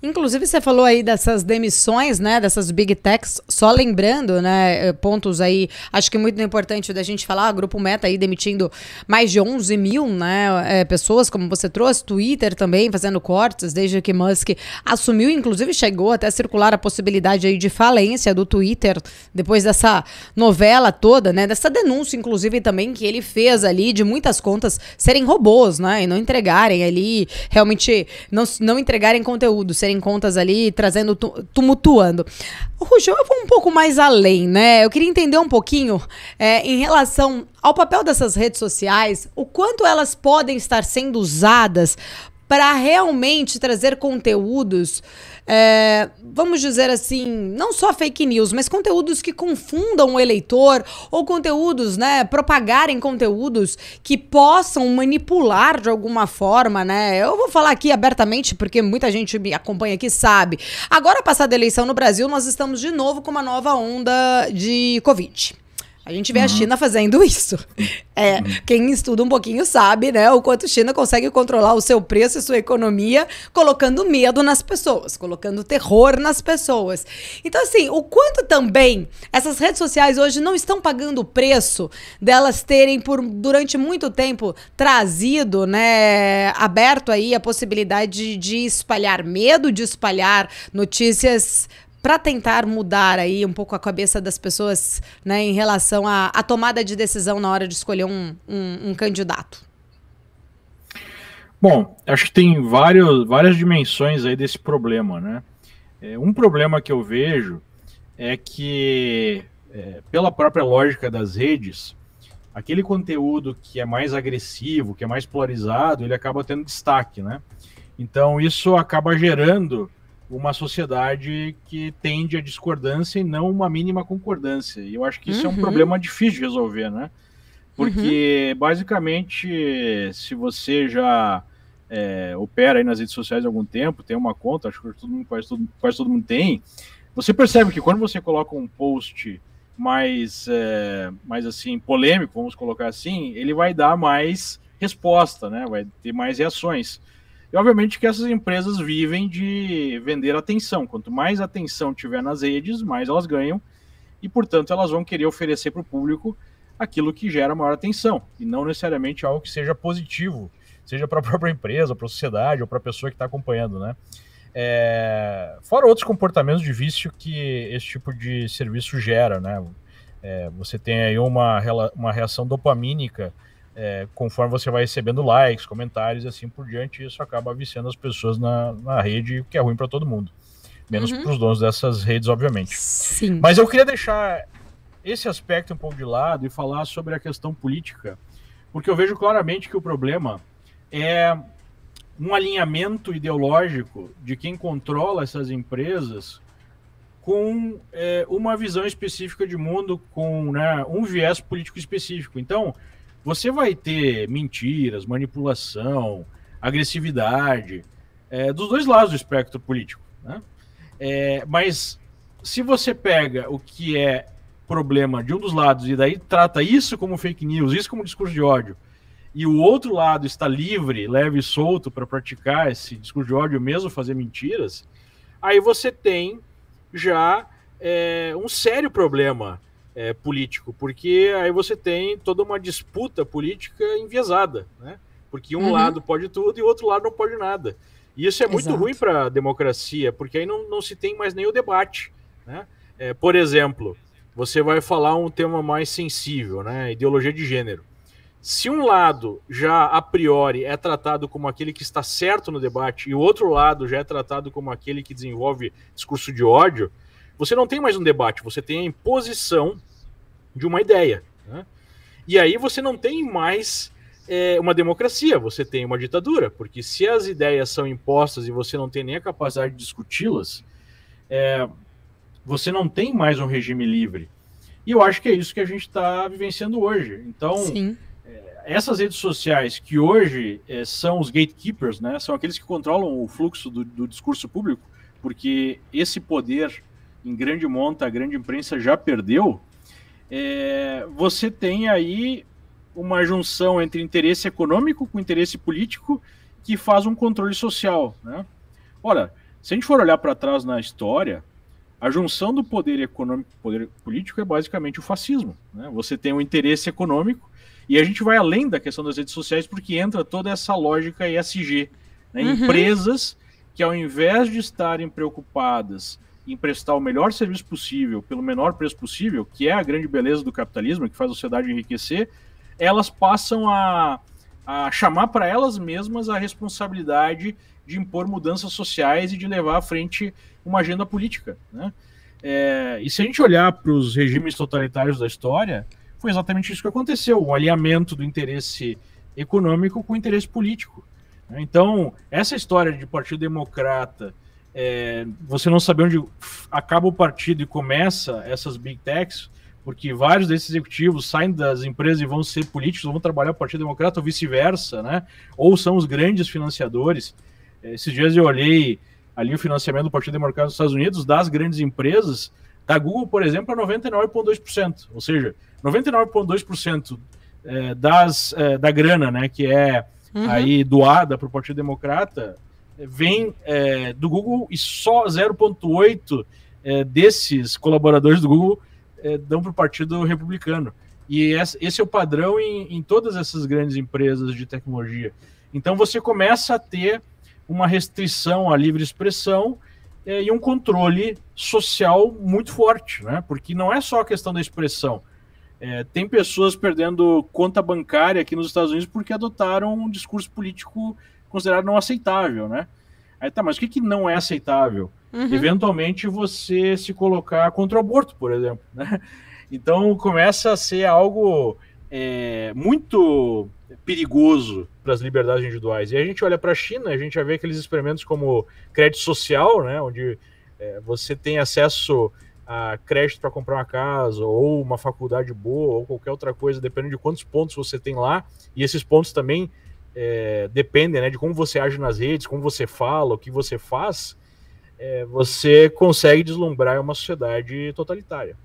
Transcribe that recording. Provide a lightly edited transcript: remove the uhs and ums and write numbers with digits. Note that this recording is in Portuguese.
Inclusive, você falou aí dessas demissões, né, dessas big techs, só lembrando, né, pontos aí, acho que muito importante da gente falar, Grupo Meta aí demitindo mais de 11 mil, né, pessoas, como você trouxe, Twitter também fazendo cortes, desde que Musk assumiu, inclusive chegou até a circular a possibilidade aí de falência do Twitter, depois dessa novela toda, né, dessa denúncia, inclusive, também que ele fez ali, de muitas contas serem robôs, né, e não entregarem ali, realmente, não entregarem conteúdo, serem contas ali, trazendo, tumultuando. Rujo, eu vou um pouco mais além, né? Eu queria entender um pouquinho em relação ao papel dessas redes sociais, o quanto elas podem estar sendo usadas para realmente trazer conteúdos, vamos dizer assim, não só fake news, mas conteúdos que confundam o eleitor, ou conteúdos, né, propagarem conteúdos que possam manipular de alguma forma, né? Eu vou falar aqui abertamente, porque muita gente me acompanha aqui sabe. Agora, passada a eleição no Brasil, nós estamos de novo com uma nova onda de Covid. A gente vê a China fazendo isso. Quem estuda um pouquinho sabe, né, o quanto a China consegue controlar o seu preço e sua economia, colocando medo nas pessoas, colocando terror nas pessoas. Então, assim, o quanto também essas redes sociais hoje não estão pagando o preço delas terem, durante muito tempo, trazido, né, aberto aí a possibilidade de espalhar medo, de espalhar notícias para tentar mudar aí um pouco a cabeça das pessoas, né, em relação à tomada de decisão na hora de escolher um candidato? Bom, acho que tem várias dimensões aí desse problema, né? Um problema que eu vejo é que, pela própria lógica das redes, aquele conteúdo que é mais agressivo, que é mais polarizado, ele acaba tendo destaque, né? Então, isso acaba gerando uma sociedade que tende à discordância e não uma mínima concordância. E eu acho que isso é um problema difícil de resolver, né? Porque, basicamente, se você já opera aí nas redes sociais há algum tempo, tem uma conta, acho que quase todo mundo tem, você percebe que quando você coloca um post mais assim, polêmico, vamos colocar assim, ele vai dar mais resposta, né? Vai ter mais reações. E, obviamente, que essas empresas vivem de vender atenção. Quanto mais atenção tiver nas redes, mais elas ganham. E, portanto, elas vão querer oferecer para o público aquilo que gera maior atenção. E não necessariamente algo que seja positivo, seja para a própria empresa, para a sociedade ou para a pessoa que está acompanhando, né? Fora outros comportamentos de vício que esse tipo de serviço gera, né? Você tem aí uma reação dopamínica conforme você vai recebendo likes, comentários e assim por diante, isso acaba viciando as pessoas na rede, o que é ruim para todo mundo. Menos para os donos dessas redes, obviamente. Sim. Mas eu queria deixar esse aspecto um pouco de lado e falar sobre a questão política, porque eu vejo claramente que o problema é um alinhamento ideológico de quem controla essas empresas com uma visão específica de mundo, com, né, um viés político específico. Então, você vai ter mentiras, manipulação, agressividade, dos dois lados do espectro político, né? Mas se você pega o que é problema de um dos lados e daí trata isso como fake news, isso como discurso de ódio, e o outro lado está livre, leve e solto para praticar esse discurso de ódio, mesmo fazer mentiras, aí você tem já um sério problema político, porque aí você tem toda uma disputa política enviesada, né? Porque um lado pode tudo e o outro lado não pode nada. E isso é muito ruim para a democracia, porque aí não se tem mais nem o debate, né? Por exemplo, você vai falar um tema mais sensível, né? Ideologia de gênero. Se um lado já a priori é tratado como aquele que está certo no debate e o outro lado já é tratado como aquele que desenvolve discurso de ódio, você não tem mais um debate, você tem a imposição de uma ideia, né? E aí você não tem mais uma democracia, você tem uma ditadura, porque se as ideias são impostas e você não tem nem a capacidade de discuti-las, você não tem mais um regime livre. E eu acho que é isso que a gente está vivenciando hoje. Então, Sim. Essas redes sociais que hoje são os gatekeepers, né, são aqueles que controlam o fluxo do discurso público, porque esse poder, em grande monta, a grande imprensa já perdeu. Você tem aí uma junção entre interesse econômico com interesse político que faz um controle social, né? Ora, Se a gente for olhar para trás na história, a junção do poder econômico e poder político é basicamente o fascismo, né? Você tem um interesse econômico, e a gente vai além da questão das redes sociais, porque entra toda essa lógica ESG, né? Empresas que, ao invés de estarem preocupadas em prestar o melhor serviço possível, pelo menor preço possível, que é a grande beleza do capitalismo, que faz a sociedade enriquecer, elas passam a chamar para elas mesmas a responsabilidade de impor mudanças sociais e de levar à frente uma agenda política, né? E se a gente olhar para os regimes totalitários da história, foi exatamente isso que aconteceu, um alinhamento do interesse econômico com o interesse político. Então, essa história de Partido Democrata, você não saber onde acaba o partido e começa essas big techs, porque vários desses executivos saem das empresas e vão ser políticos, vão trabalhar para o Partido Democrata ou vice-versa, né? Ou são os grandes financiadores. Esses dias eu olhei ali o financiamento do Partido Democrata nos Estados Unidos, das grandes empresas, da Google, por exemplo, é 99,2%. Ou seja, 99,2% da grana, né, que é aí doada para o Partido Democrata, vem do Google, e só 0,8% desses colaboradores do Google dão para o Partido Republicano. E esse é o padrão em todas essas grandes empresas de tecnologia. Então você começa a ter uma restrição à livre expressão e um controle social muito forte, né? Porque não é só a questão da expressão. Tem pessoas perdendo conta bancária aqui nos Estados Unidos porque adotaram um discurso político considerado não aceitável, né? Aí tá, mas o que não é aceitável? Eventualmente você se colocar contra o aborto, por exemplo, né? Então começa a ser algo muito perigoso para as liberdades individuais. E a gente olha para a China, a gente já vê aqueles experimentos como crédito social, né, onde você tem acesso a crédito para comprar uma casa, ou uma faculdade boa, ou qualquer outra coisa, dependendo de quantos pontos você tem lá. E esses pontos também dependem, né, de como você age nas redes, como você fala, o que você faz. Você consegue deslumbrar uma sociedade totalitária.